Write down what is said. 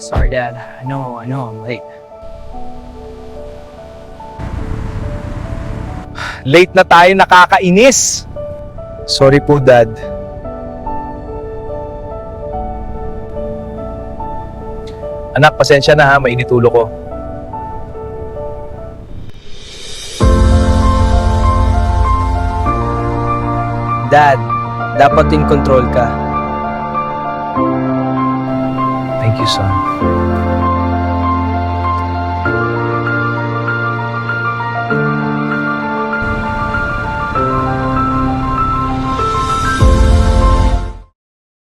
Sorry, Dad. I know I'm late. Late na tayo, nakakainis! Sorry po, Dad. Anak, pasensya na ha, mainit ulo ko. Dad, dapat in control ka. Thank you, son.